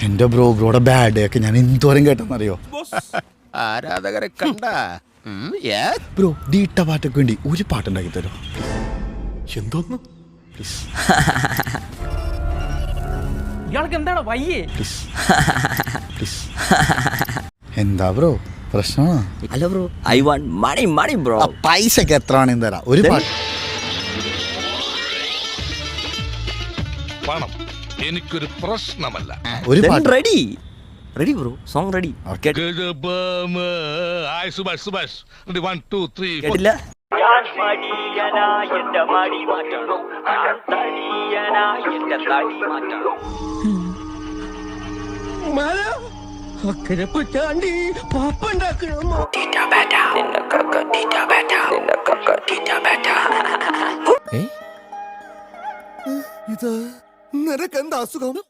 എന്റെ ബ്രോയുടെ ബാഡ് ഒക്കെ ഞാൻ എന്തോരം കേട്ടെന്നറിയോ? ആരാധകരെ കണ്ട ബ്രോ ദീട്ട പാട്ടൊക്കെ വേണ്ടി ഒരു പാട്ടുണ്ടാക്കി തരോ? എന്തോന്ന് ഇയാൾക്ക് എന്താണ് വയ്യേ? എന്താ ബ്രോ പ്രശ്നമാണോ? അല്ല bro, I want money money bro. പൈസക്ക് എത്ര വേണേലും തരാം. ഒരു പാട്ട് പണം എനിക്കൊരു പ്രശ്നമല്ല. ഒരു പാട്ട് ready ready bro, song ready. Subhash 1 2 3 കേട്ടില്ല? ഇത് നിനക്കെന്താ അസുഖം?